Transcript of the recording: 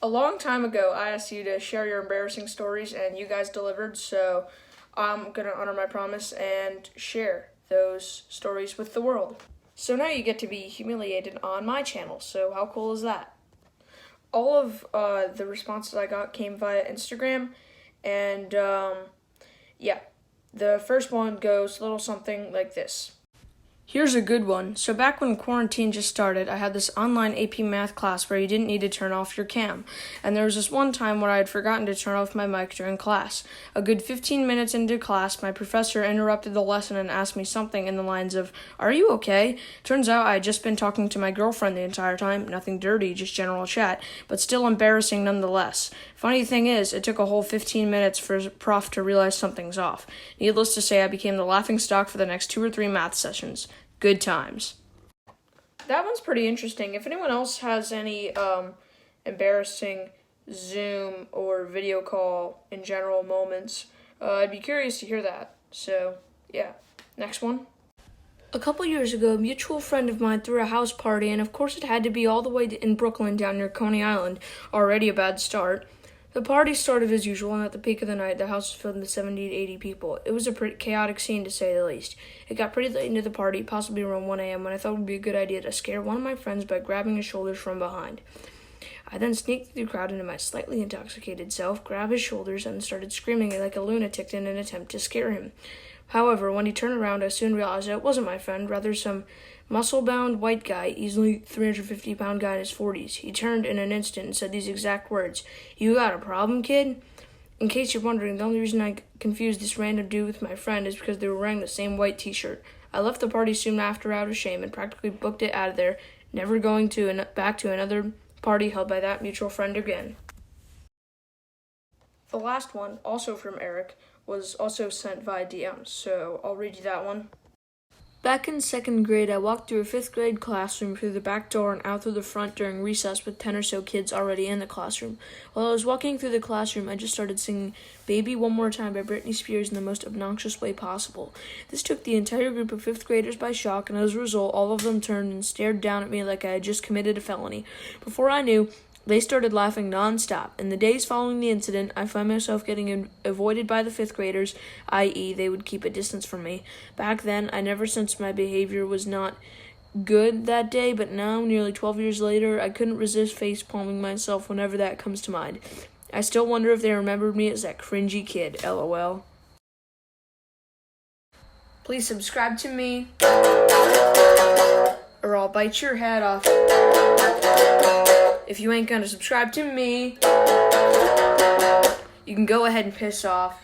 A long time ago, I asked you to share your embarrassing stories, and you guys delivered, so I'm going to honor my promise and share those stories with the world. So now you get to be humiliated on my channel, so how cool is that? All of the responses I got came via Instagram, and yeah, the first one goes a little something like this. Here's a good one. So back when quarantine just started, I had this online AP math class where you didn't need to turn off your cam. And there was this one time where I had forgotten to turn off my mic during class. A good 15 minutes into class, my professor interrupted the lesson and asked me something in the lines of, "Are you okay?" Turns out I had just been talking to my girlfriend the entire time. Nothing dirty, just general chat, but still embarrassing nonetheless. Funny thing is, it took a whole 15 minutes for prof to realize something's off. Needless to say, I became the laughingstock for the next 2 or 3 math sessions. Good times. That one's pretty interesting. If anyone else has any embarrassing Zoom or video call in general moments, I'd be curious to hear that. So, yeah. Next one. A couple years ago, a mutual friend of mine threw a house party, and of course it had to be all the way in Brooklyn down near Coney Island. Already a bad start. The party started as usual, and at the peak of the night, the house was filled with 70 to 80 people. It was a pretty chaotic scene, to say the least. It got pretty late into the party, possibly around 1 a.m., when I thought it would be a good idea to scare one of my friends by grabbing his shoulders from behind. I then sneaked through the crowd into my slightly intoxicated self, grabbed his shoulders, and started screaming like a lunatic in an attempt to scare him. However, when he turned around, I soon realized that it wasn't my friend, rather some muscle-bound white guy, easily 350-pound guy in his 40s. He turned in an instant and said these exact words, "You got a problem, kid?" In case you're wondering, the only reason I confused this random dude with my friend is because they were wearing the same white t-shirt. I left the party soon after out of shame and practically booked it out of there, never going back to another party held by that mutual friend again. The last one, also from Eric, was also sent via DM, so I'll read you that one. Back in second grade, I walked through a fifth grade classroom through the back door and out through the front during recess with 10 or so kids already in the classroom. While I was walking through the classroom, I just started singing Baby One More Time by Britney Spears in the most obnoxious way possible. This took the entire group of fifth graders by shock, and as a result, all of them turned and stared down at me like I had just committed a felony. Before I knew, they started laughing non-stop. In the days following the incident, I found myself getting avoided by the fifth graders, i.e. they would keep a distance from me. Back then, I never sensed my behavior was not good that day, but now, nearly 12 years later, I couldn't resist face-palming myself whenever that comes to mind. I still wonder if they remembered me as that cringy kid, lol. Please subscribe to me, or I'll bite your head off. If you ain't gonna subscribe to me, you can go ahead and piss off.